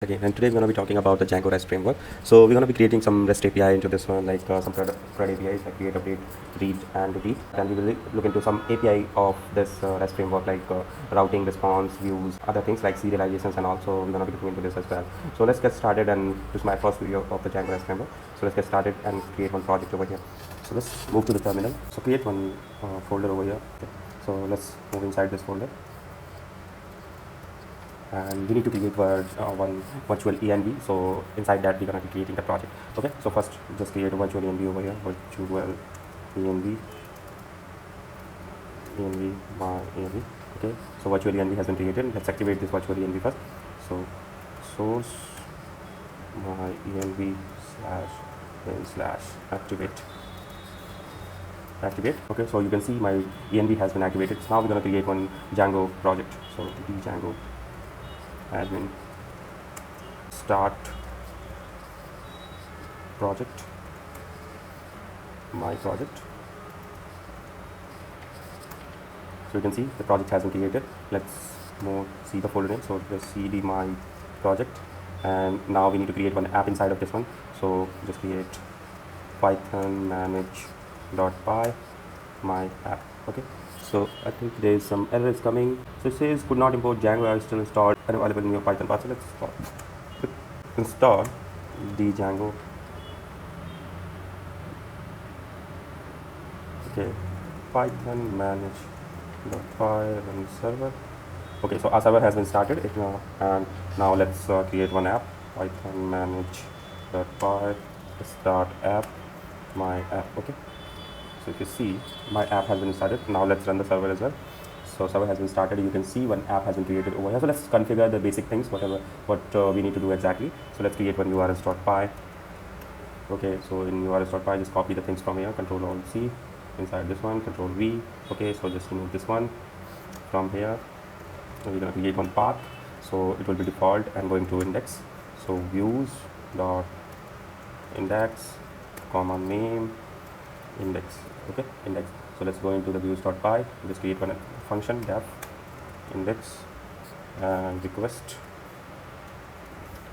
Again, and today we're going to be talking about the Django REST framework. So we're going to be creating some REST API into this one, like some CRUD APIs like create, update, read, and repeat. And we will look into some API of this REST framework, like routing, response, views, other things like serializations, and also we're going to be looking into this as well. So let's get started, and this is my first video of the Django REST framework. So let's get started and create one project over here. So let's move to the terminal. So create one folder over here. Okay. So let's move inside this folder. And we need to create one virtual env. So inside that we're going to be creating the project. Okay, so first just create a virtual env over here. Virtual env my env. Okay, so virtual env has been created. Let's activate this virtual env first. So source my env /n/ activate. Okay, so you can see my env has been activated. So now we're going to create one Django project. So Django admin start project, my project. So you can see the project has been created. Let's see the folder name. So just cd my project, and now we need to create one app inside of this one. So just create python manage.py my app. Okay, so I think there is some errors coming. So it says could not import Django, I still installed and available in your Python path. So let's install the Django. Okay, python manage.py run server. Okay, so our server has been started and now let's create one app. Python manage.py start app my app. Okay, so if you see my app has been started. Now let's run the server as well. So server has been started. You can see one app has been created over here. So let's configure the basic things, what we need to do exactly. So let's create one urls.py. Okay, so in urls.py just copy the things from here, Control Alt C, inside this one Control V. Okay, so just remove this one from here. So we're going to create one path, so it will be default and going to index. So views dot index comma name index. Okay, index. So let's go into the views.py. Just create one function def index and request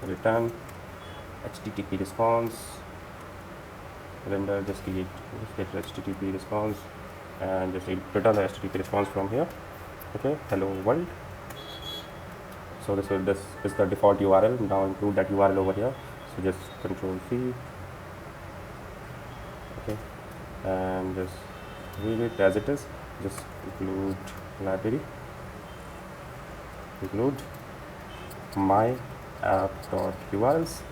return http response render. Just get http response and just return the http response from here. Okay, hello world. So this is the default URL. Now include that URL over here. So just Control C. Okay, and just read it as it is. Just include library, include my app.urls.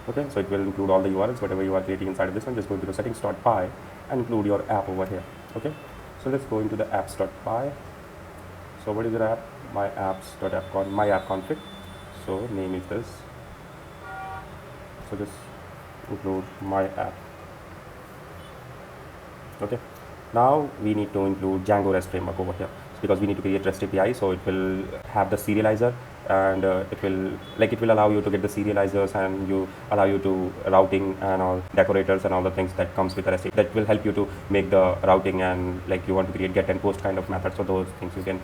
Okay, so it will include all the URLs whatever you are creating inside of this one. Just go into the settings.py and include your app over here. Okay, so let's go into the apps.py. So what is your app? My apps.app my app config. So name is this. So just include my app. Okay, now we need to include Django REST framework over here because we need to create REST API. So it will have the serializer, and it will allow you to get the serializers, and you allow you to routing and all decorators and all the things that comes with the REST API. That will help you to make the routing, and like you want to create get and post kind of methods. So those things you can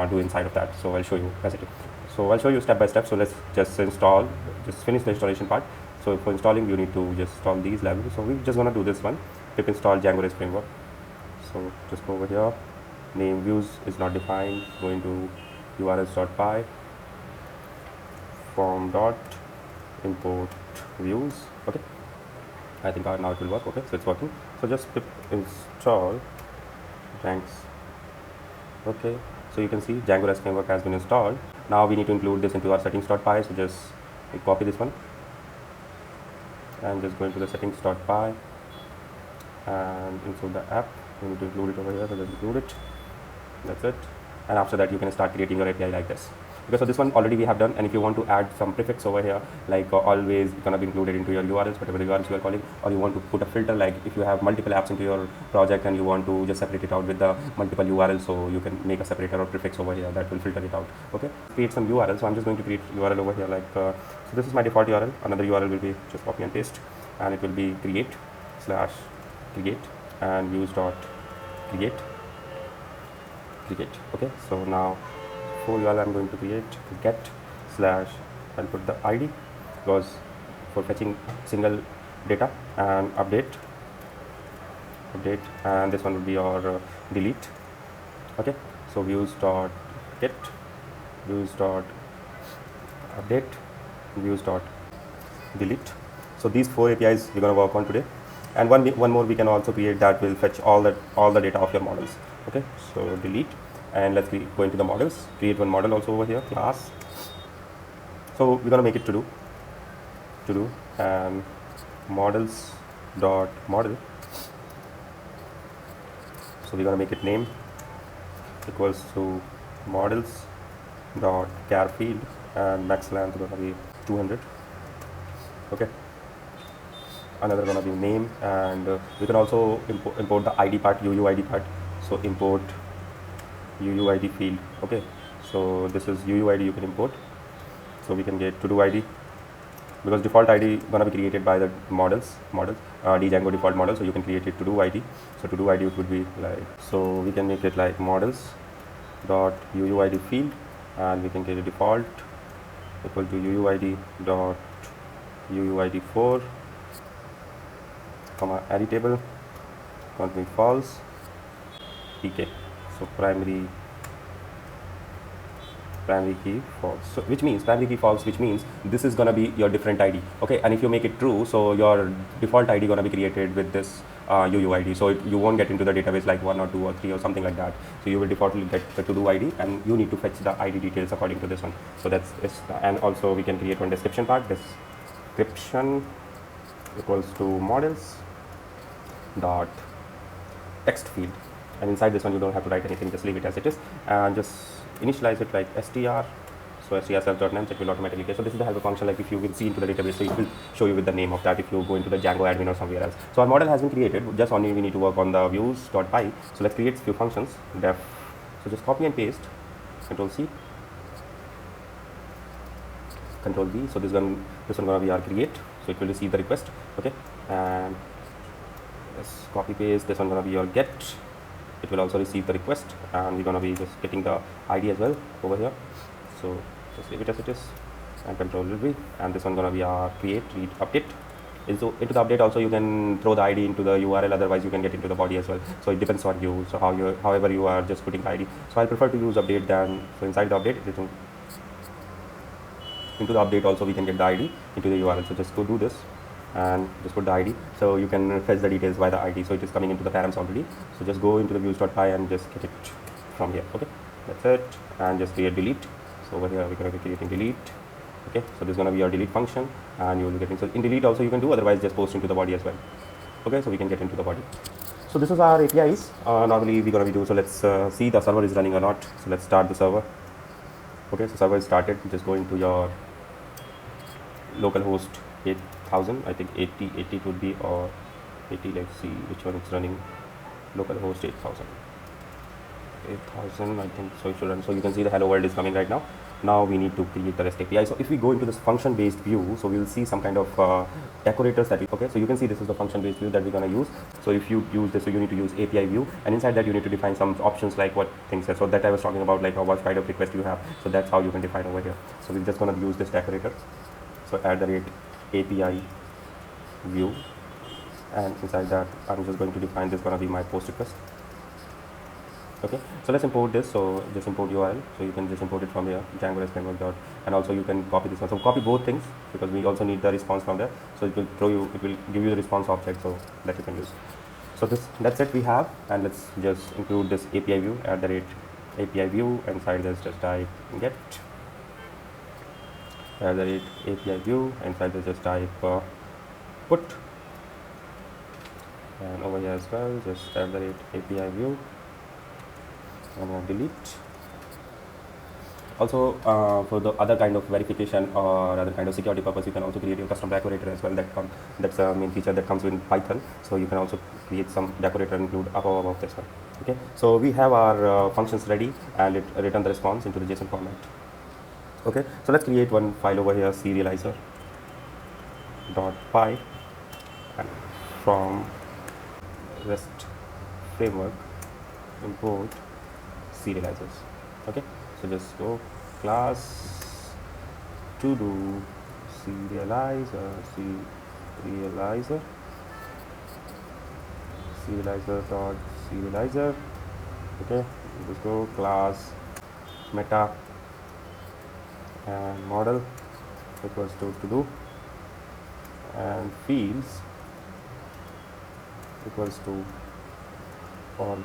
do inside of that. So I'll show you as it is. So I'll show you step by step. So let's just finish the installation part. So for installing you need to just install these libraries. So we're just gonna do this one, pip install Django REST framework. So just go over here, name views is not defined, go into urls.py form dot import views. Okay, I think now it will work. Okay, so it's working. So just pip install thanks. Okay, so you can see Django REST framework has been installed. Now we need to include this into our settings.py. So just copy this one and just go into the settings.py and insert the app. We need to include it over here, so just include it. That's it. And after that you can start creating your API like this. Because so this one already we have done, and if you want to add some prefix over here, like always gonna be included into your URLs, whatever the URLs you are calling, or you want to put a filter, like if you have multiple apps into your project and you want to just separate it out with the multiple URLs, so you can make a separator or prefix over here that will filter it out. Okay, create some URL. So I'm just going to create URL over here, like so this is my default URL. Another URL will be just copy and paste, and it will be create and views.create. Okay, so now for URL I'm going to create get slash, I'll put the ID was for fetching single data, and update, and this one will be your delete. Okay, so views dot get, views dot update, views dot delete. So these 4 APIs we're going to work on today, and one more we can also create that will fetch all the data of your models. Okay, so delete, and let's go into the models, create one model also over here, class. So we're going to make it to do and models dot model. So we're going to make it name equals to models dot char field, and max length going to be 200. Okay, another going to be name, and we can also import the ID part, UUID part. So import UUID field. Okay, so this is UUID you can import. So we can get to do ID, because default ID gonna be created by the models Django default model, so you can create it to do ID. So to do ID it would be like, so we can make it like models dot UUID field, and we can get a default equal to UUID dot UUID4 comma editable going to be false pk. So primary key false, so which means primary key false, which means this is gonna be your different ID. Okay, and if you make it true, so your default ID gonna be created with this UUID, so you won't get into the database like 1 or 2 or 3 or something like that. So you will defaultly get the to do ID, and you need to fetch the ID details according to this one. So that's it. And also we can create one description part. Description equals to models dot text field, and inside this one you don't have to write anything, just leave it as it is, and just initialize it like str. So str self.name, it will automatically get. So this is the helper function, like if you will see into the database, so it will show you with the name of that if you go into the Django admin or somewhere else. So our model has been created, just only we need to work on the views.py. So let's create few functions, def. So just copy and paste, control C, control V. So this one gonna be our create, so it will receive the request. Okay, and let's copy paste, this one gonna be your get, it will also receive the request, and we're gonna be just getting the ID as well over here. So just leave it as it is, and control V, and this one gonna be our create, read, update. Into the update also you can throw the ID into the URL, otherwise you can get into the body as well. So it depends on you, so however you are just putting the ID. So I prefer to use update than, so inside the update into the update also we can get the ID into the URL. So just go do this and just put the ID, so you can fetch the details by the ID, so it is coming into the params already. So just go into the views.py and just get it from here. Okay, that's it, and just create delete. So over here we're going to be creating delete. Okay, so this is going to be your delete function, and you will be getting, so in delete also you can do, otherwise just post into the body as well. Okay, so we can get into the body. So this is our APIs normally we're going to be doing. So let's see the server is running or not. So let's start the server. Okay, so server is started. Just go into your localhost 8000, I think 80 it would be, or 80, let's see which one it's running. Localhost 8000 I think, so it should run. So you can see the hello world is coming right now. Now we need to create the REST API. So if we go into this function based view, so we'll see some kind of decorators that okay, so you can see this is the function based view that we're going to use. So if you use this, so you need to use API view, and inside that you need to define some options like what things are. So that I was talking about, like what kind of request you have. So that's how you can define over here. So we're just going to use this decorator. So @API view, and inside that I'm just going to define this going to be my post request. Okay, so let's import this. So just import URL, so you can just import it from here, Django REST framework dot, and also you can copy this one. So copy both things, because we also need the response from there. So it will give you the response object, so that you can use. So that's it we have, and let's just include this API view @API view, and inside this just type get @API view, and inside this just type put, and over here as well just @API view, and delete. Also for the other kind of verification or other kind of security purpose, you can also create your custom decorator as well. That's a main feature that comes with Python. So you can also create some decorator and include above this one. Okay, so we have our functions ready, and it return the response into the JSON format. Okay, so let's create one file over here, serializer.py, and from REST framework import serializers. Okay, so just go class to do serializer, serializer, serializer dot serializer. Okay, let's go class meta and model equals to do, and fields equals to all.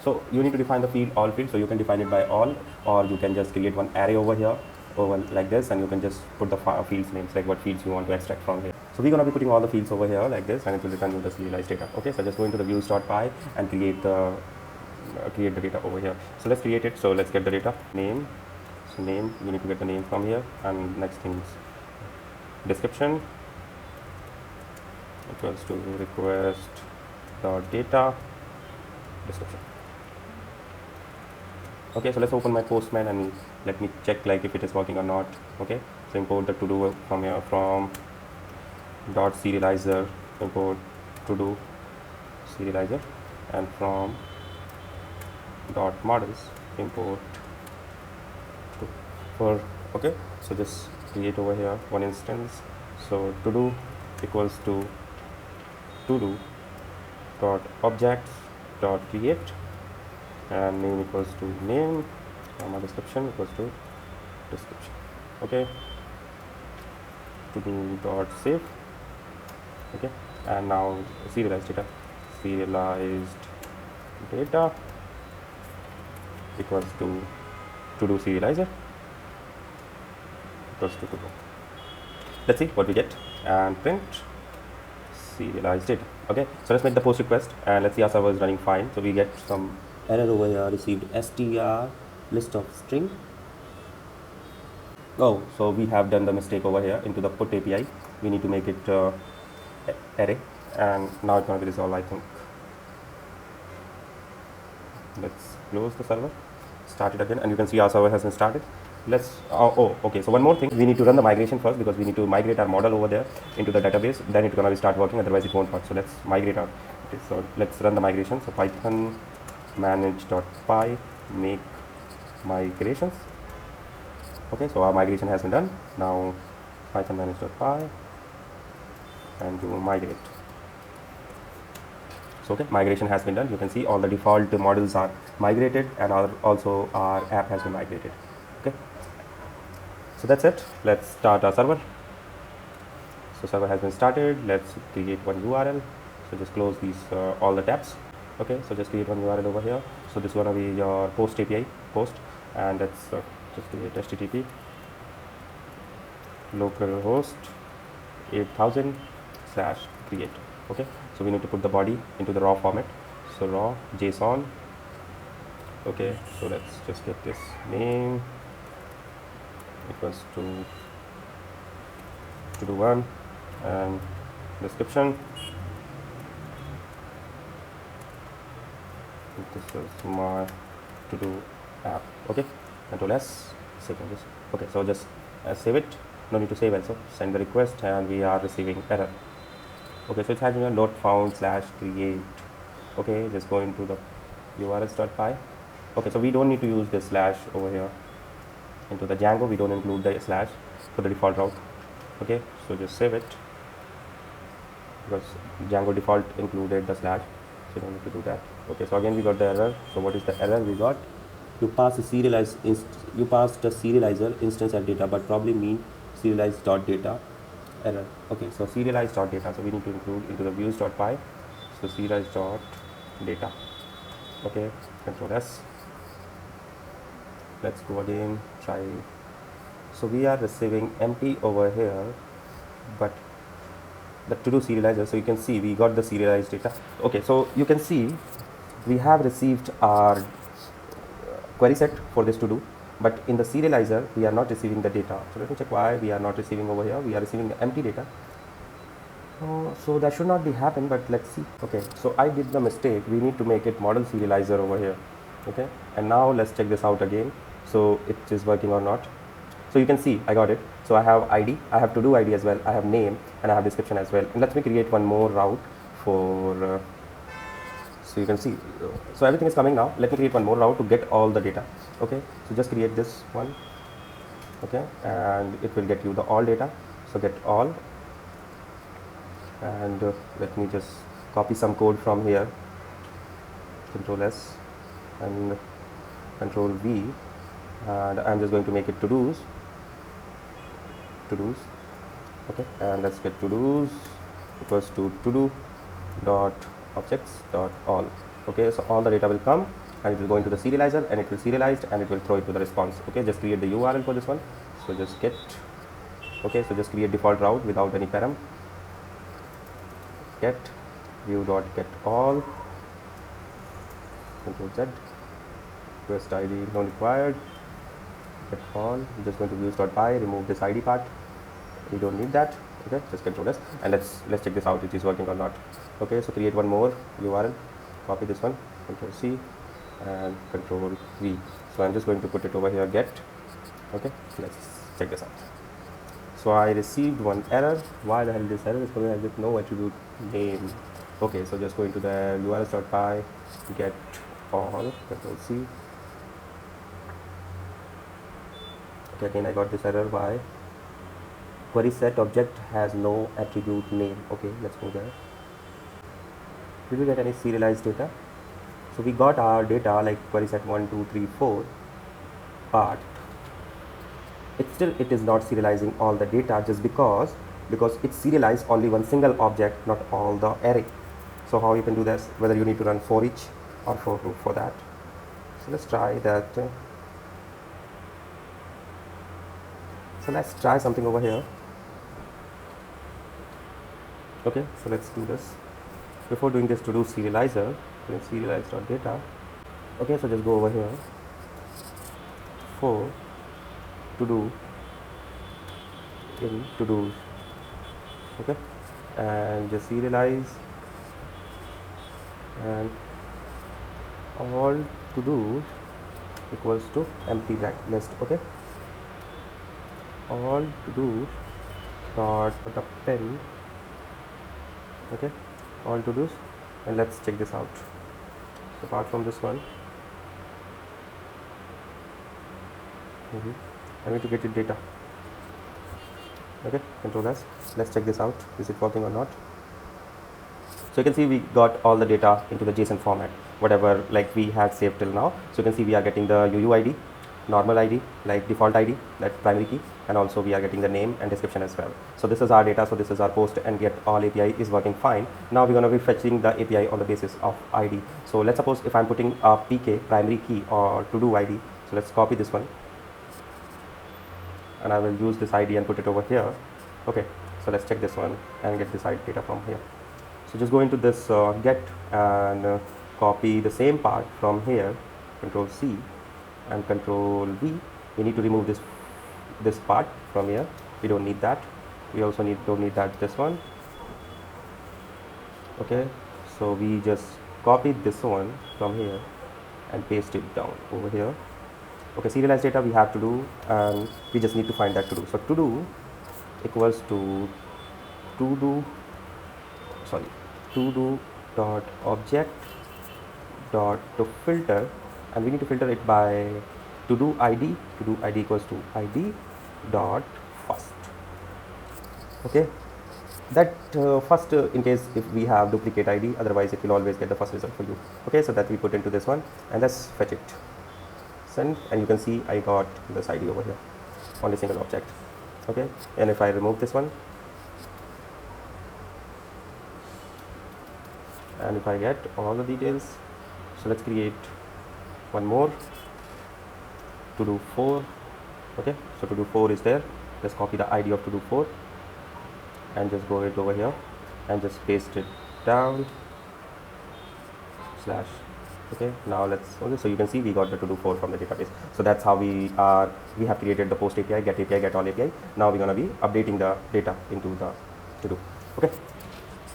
So you need to define the field all field, so you can define it by all, or you can just create one array over here over like this, and you can just put the fields names, like what fields you want to extract from here. So we're going to be putting all the fields over here like this, and it will return you the serialized data. Okay, so just go into the views.py and create the data over here. So let's create it. So let's get the data name. So name, you need to get the name from here, and next thing is description equals to request dot data description. Okay, so let's open my Postman and let me check like if it is working or not. Okay, so import the to do from here, from dot serializer, import to do serializer, and from dot models import to for. Okay, so just create over here one instance. So to do equals to do dot objects dot create, and name equals to name, and description equals to description. Okay, to do dot save. Okay, and now serialized data equals to do serializer equals to do. Let's see what we get and print serialized data. Okay, so let's make the post request and let's see our server is running fine. So we get some error over here, received str list of string. Oh, so we have done the mistake over here into the put API. We need to make it array, and now it's going to be resolved, I think. Let's close the server, start it again, and you can see our server has been started. Let's okay, so one more thing, we need to run the migration first because we need to migrate our model over there into the database, then it's going to start working, otherwise it won't work. So let's migrate our. Okay, so let's run the migration. So python manage.py make migrations. Okay, so our migration has been done. Now python manage.py and do migrate. So okay, migration has been done. You can see all the default models are migrated, and also our app has been migrated. Okay, so that's it. Let's start our server. So server has been started. Let's create one URL. So just close these all the tabs. Okay, so just create one URL over here. So this is gonna be your post API post, and let's just create HTTP localhost 8000 / create. Okay, so we need to put the body into the raw format. So raw JSON. Okay, so let's just get this name equals to do one, and description. This is my to do app. Okay, Control S, save this. Okay, so just save it. No need to save also. Send the request, and we are receiving error. Okay, so it's having a not found / create. Okay, just go into the urls.py. Okay, so we don't need to use this / over here. Into the Django, we don't include the / for the default route. Okay, so just save it because Django default included the /, so you don't need to do that. Okay, so again we got the error. So what is the error we got? You passed a serializer instance at data, but probably mean serialized.data error. Okay, so serialized.data, so we need to include into the views.py. So serialized.data. Okay, Control S. Let's go again, try. So we are receiving empty over here, but the to do serializer, so you can see we got the serialized data. Okay, so you can see we have received our query set for this to do, but in the serializer we are not receiving the data. So let me check why we are not receiving over here. We are receiving empty data. So that should not be happen, but let's see. Okay, so I did the mistake. We need to make it model serializer over here. Okay, and now let's check this out again. So it is working or not. So you can see I got it. So I have ID, I have to do ID as well, I have name, and I have description as well. And let me create one more route for so you can see, so everything is coming now. Let me create one more route to get all the data. Okay, so just create this one. Okay, and it will get you the all data. So get all, and let me just copy some code from here, Control S and Control V, and I'm just going to make it to-dos, okay, and let's get to-dos equals to-do dot objects dot all. Okay, so all the data will come and it will go into the serializer, and it will serialize and it will throw it to the response. Okay, just create the URL for this one. So just get, okay, so just create default route without any param, get view dot get all, Control Z, request ID not required, get all. We're just going to views dot by, remove this ID part, we don't need that. Okay, just Control S, and let's check this out, it is working or not. Okay, so create one more URL, copy this one, Control C and Control V. So I'm just going to put it over here, get. Okay, let's check this out. So I received one error. Why the hell this error is coming with no attribute name? Okay, so just going to the urls.py, get all, Control C. Okay, again I got this error. Why? Query set object has no attribute name. Okay, let's go there. Did we get any serialized data? So we got our data like query set 1, 2, 3, 4, but it is not serializing all the data, just because it serialized only one single object, not all the array. So how you can do this, whether you need to run for each or for loop for that. So let's try that. So let's try something over here. Okay, so let's do this. Before doing this, to do serializer, serialize.data. Okay, so just go over here for to do in to do, okay, and just serialize, and all to do equals to empty list. Okay, all to do dot append, okay, all to do's, and let's check this out. Apart from this one, I need to get it data. Okay, Control S. Let's check this out. Is it working or not? So you can see we got all the data into the JSON format, whatever like we had saved till now. So you can see we are getting the UUID, normal ID, like default ID, that primary key, and also we are getting the name and description as well. So this is our data. So this is our post and get all API is working fine. Now we're going to be fetching the API on the basis of ID. So let's suppose if I'm putting a PK, primary key, or to do ID. So let's copy this one, and I will use this ID and put it over here. Okay, so let's check this one and get this ID data from here. So just go into this get and copy the same part from here, Control C and Control V. We need to remove this part from here. We don't need that. We also don't need that this one. Okay, so we just copied this one from here and paste it down over here. Okay, serialized data we have to do, and we just need to find that to do. So to do equals to do dot object dot to filter, and we need to filter it by to do ID. To do ID equals to ID dot first. Okay, that first in case if we have duplicate ID, otherwise it will always get the first result for you. Okay, so that we put into this one, and let's fetch it. Send, and you can see I got this ID over here, only single object. Okay, and if I remove this one, and if I get all the details, so let's create one more to do 4. Okay, so to do 4 is there. Let's copy the ID of to do 4 and just go it over here and just paste it down slash. Okay, now let's, okay, so you can see we got the to do 4 from the database. So that's how we have created the post API, get all API. Now we're going to be updating the data into the to do. Okay,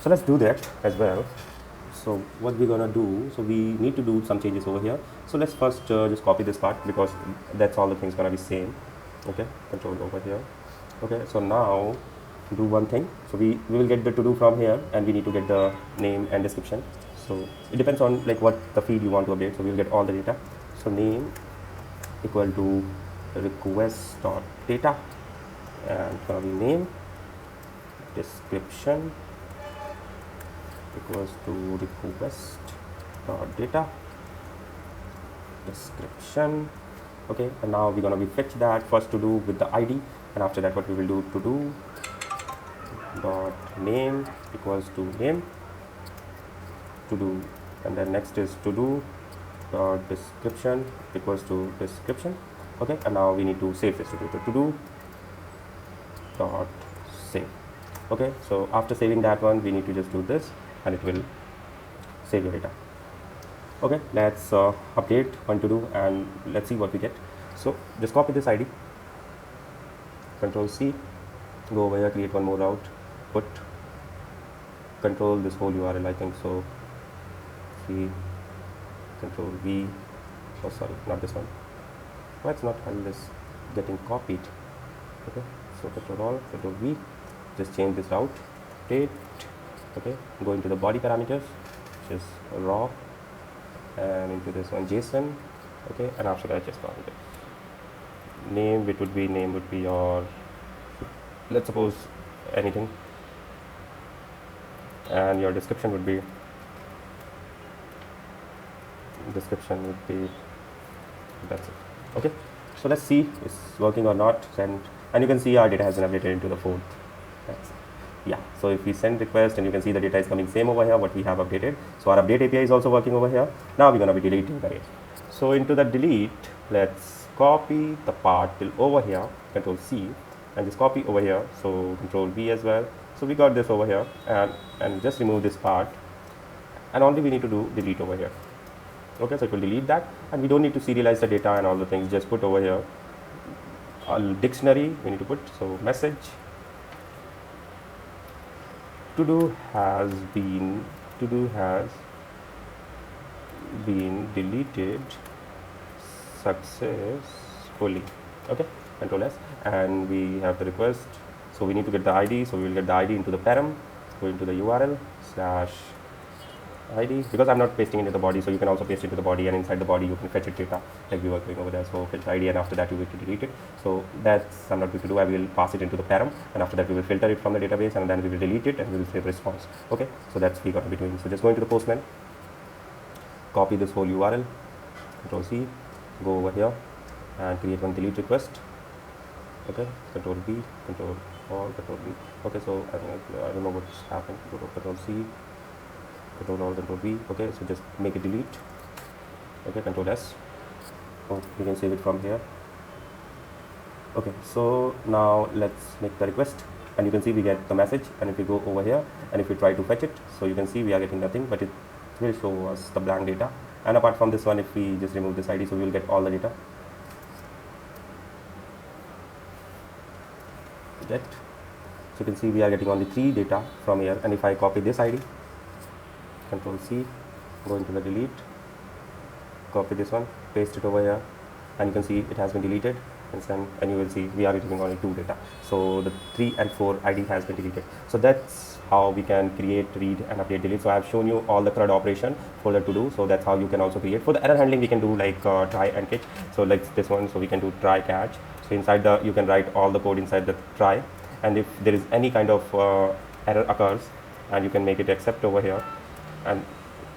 so let's do that as well. So what we're going to do, so we need to do some changes over here. So let's first just copy this part, because that's all the things going to be same. Okay, Control over here. Okay, so now do one thing. So we will get the to do from here, and we need to get the name and description. So it depends on like what the feed you want to update. So we'll get all the data. So name equal to request.data, and gonna be name, description equals to request data description. Okay, and now we're going to be fetch that first to do with the id, and after that what we will do, to do dot name equals to name to do, and then next is to do dot description equals to description. Okay, and now we need to save this to do dot save. Okay, so after saving that one, we need to just do this and it will save your data. Okay, let's update one to do and let's see what we get. So just copy this id, control C, go over here, create one more route, put control this whole URL, I think so, C, control V, oh sorry, not this one, why it's not this getting copied. Okay, so control Alt, control V, just change this route, date. Okay, go into the body parameters, which is raw, and into this one JSON. Okay, and after that just copy it. Name, it would be your, let's suppose anything, and your description would be that's it. Okay, so let's see it's working or not, and you can see our data has been updated into the fourth. That's it. Yeah, so if we send request, and you can see the data is coming same over here what we have updated. So our update API is also working over here. Now we're going to be deleting the array. So into the delete, let's copy the part till over here, control C, and just copy over here, so control V as well. So we got this over here, and just remove this part, and only we need to do delete over here. Okay, so it will delete that, and we don't need to serialize the data and all the things. Just put over here a dictionary we need to put, so message to do has been deleted successfully. Okay, control S, and we have the request, so we need to get the ID, so we will get the ID into the param, go into the URL / ID, because I'm not pasting into the body, so you can also paste it to the body, and inside the body you can fetch it data like we were doing over there. So fetch ID, and after that you will delete it. So that's I'm not going to do. I will pass it into the param, and after that we will filter it from the database, and then we will delete it and we will save response. Okay, so that's we got to be doing. So just go into the Postman, copy this whole URL, control C, go over here and create one delete request. Okay, control B, control Alt, control B. Okay, so I don't know what's happened. Go to control C, control Alt, control V. Okay, so just make it delete. Okay, control S. Oh, you can save it from here. Okay, so now let's make the request, and you can see we get the message, and if we go over here and if we try to fetch it, so you can see we are getting nothing, but it will show us the blank data. And apart from this one, if we just remove this ID, so we will get all the data. Get, so you can see we are getting only 3 data from here, and if I copy this ID, control C, go into the delete, copy this one, paste it over here, and you can see it has been deleted, and you will see we are getting only 2 data. So the 3 and 4 ID has been deleted. So that's how we can create, read, and update, delete. So I have shown you all the CRUD operation for the to do. So that's how you can also create. For the error handling, we can do like try and catch. So like this one, so we can do try catch. So inside the, you can write all the code inside the try, and if there is any kind of error occurs, and you can make it accept over here, and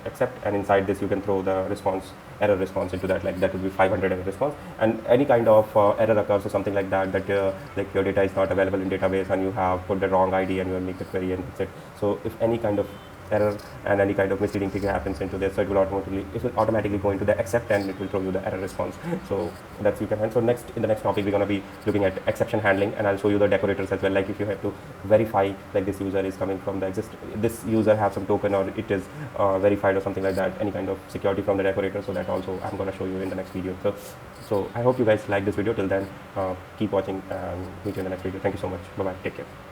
accept, and inside this you can throw the response, error response into that, like that would be 500 error response. And any kind of error occurs or something like that, like your data is not available in database and you have put the wrong ID and you will make the query, and that's it. So if any kind of error and any kind of misleading thing happens into this, so it will automatically go into the accept, and it will throw you the error response. So that's you can handle. So next, in the next topic, we're going to be looking at exception handling, and I'll show you the decorators as well. Like if you have to verify, like this user is coming from the this user have some token, or it is verified or something like that, any kind of security from the decorator. So that also I'm going to show you in the next video. So I hope you guys like this video. Till then, keep watching and meet you in the next video. Thank you so much. Bye bye. Take care.